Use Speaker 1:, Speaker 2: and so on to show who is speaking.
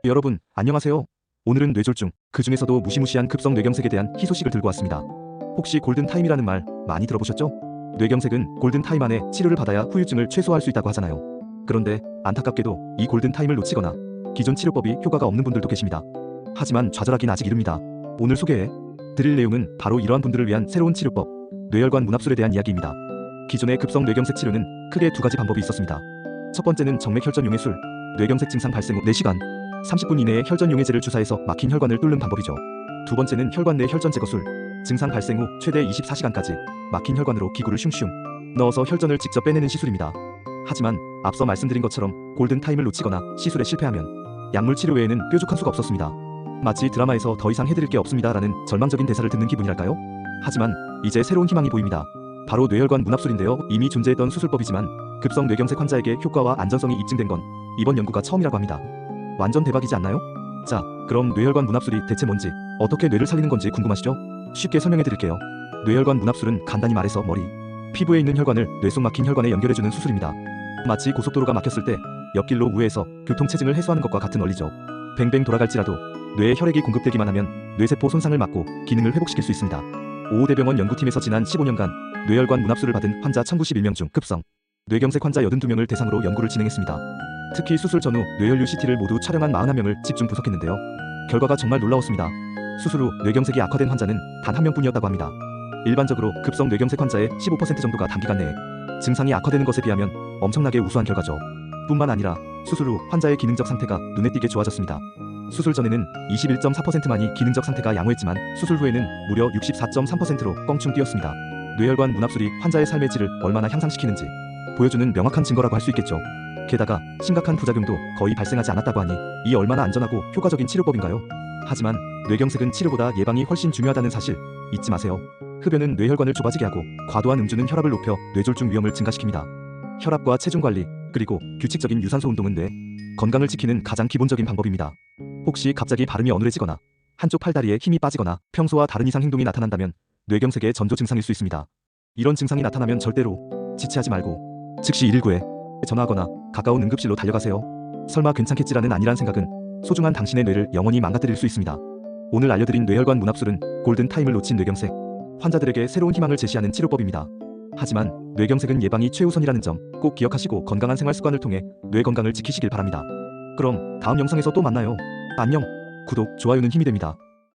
Speaker 1: 여러분, 안녕하세요. 오늘은 뇌졸중, 그 중에서도 무시무시한 급성 뇌경색에 대한 희소식을 들고 왔습니다. 혹시 골든타임이라는 말 많이 들어보셨죠? 뇌경색은 골든타임 안에 치료를 받아야 후유증을 최소화할 수 있다고 하잖아요. 그런데 안타깝게도 이 골든타임을 놓치거나 기존 치료법이 효과가 없는 분들도 계십니다. 하지만 좌절하긴 아직 이릅니다. 오늘 소개해 드릴 내용은 바로 이러한 분들을 위한 새로운 치료법, 뇌혈관 문합술에 대한 이야기입니다. 기존의 급성 뇌경색 치료는 크게 두 가지 방법이 있었습니다. 첫 번째는 정맥혈전용해술, 뇌경색 증상 발생 후 4시간, 30분 이내에 혈전용해제를 주사해서 막힌 혈관을 뚫는 방법이죠. 두 번째는 혈관 내 혈전 제거술, 증상 발생 후 최대 24시간까지 막힌 혈관으로 기구를 슝슝 넣어서 혈전을 직접 빼내는 시술입니다. 하지만 앞서 말씀드린 것처럼 골든타임을 놓치거나 시술에 실패하면 약물 치료 외에는 뾰족한 수가 없었습니다. 마치 드라마에서 더 이상 해드릴 게 없습니다라는 절망적인 대사를 듣는 기분이랄까요? 하지만 이제 새로운 희망이 보입니다. 바로 뇌혈관 문합술인데요. 이미 존재했던 수술법이지만 급성 뇌경색 환자에게 효과와 안전성이 입증된 건 이번 연구가 처음이라고 합니다. 완전 대박이지 않나요? 자, 그럼 뇌혈관 문합술이 대체 뭔지, 어떻게 뇌를 살리는 건지 궁금하시죠? 쉽게 설명해 드릴게요. 뇌혈관 문합술은 간단히 말해서 머리, 피부에 있는 혈관을 뇌 속 막힌 혈관에 연결해주는 수술입니다. 마치 고속도로가 막혔을 때 옆길로 우회해서 교통체증을 해소하는 것과 같은 원리죠. 뱅뱅 돌아갈지라도 뇌에 혈액이 공급되기만 하면 뇌세포 손상을 막고 기능을 회복시킬 수 있습니다. 오호대병원 연구팀에서 지난 15년간 뇌혈관 문합술을 받은 환자 1091명 중 급성 뇌경색 환자 82명을 대상으로 연구를 진행했습니다. 특히 수술 전후 뇌혈류 CT를 모두 촬영한 41명을 집중 분석했는데요. 결과가 정말 놀라웠습니다. 수술 후 뇌경색이 악화된 환자는 단 1명뿐이었다고 합니다. 일반적으로 급성 뇌경색 환자의 15% 정도가 단기간 내에 증상이 악화되는 것에 비하면 엄청나게 우수한 결과죠. 뿐만 아니라 수술 후 환자의 기능적 상태가 눈에 띄게 좋아졌습니다. 수술 전에는 21.4%만이 기능적 상태가 양호했지만 수술 후에는 무려 64.3%로 껑충 뛰었습니다. 뇌혈관 문합술이 환자의 삶의 질을 얼마나 향상시키는지 보여주는 명확한 증거라고 할 수 있겠죠. 게다가 심각한 부작용도 거의 발생하지 않았다고 하니 이 얼마나 안전하고 효과적인 치료법인가요? 하지만 뇌경색은 치료보다 예방이 훨씬 중요하다는 사실 잊지 마세요. 흡연은 뇌혈관을 좁아지게 하고 과도한 음주는 혈압을 높여 뇌졸중 위험을 증가시킵니다. 혈압과 체중 관리, 그리고 규칙적인 유산소 운동은 뇌 건강을 지키는 가장 기본적인 방법입니다. 혹시 갑자기 발음이 어눌해지거나 한쪽 팔다리에 힘이 빠지거나 평소와 다른 이상 행동이 나타난다면 뇌경색의 전조 증상일 수 있습니다. 이런 증상이 나타나면 절대로 지체하지 말고 즉시 119에 전화하거나 가까운 응급실로 달려가세요. 설마 괜찮겠지라는 아니란 생각은 소중한 당신의 뇌를 영원히 망가뜨릴 수 있습니다. 오늘 알려드린 뇌혈관 문합술은 골든타임을 놓친 뇌경색 환자들에게 새로운 희망을 제시하는 치료법입니다. 하지만 뇌경색은 예방이 최우선이라는 점 꼭 기억하시고 건강한 생활 습관을 통해 뇌 건강을 지키시길 바랍니다. 그럼 다음 영상에서 또 만나요. 안녕. 구독, 좋아요는 힘이 됩니다.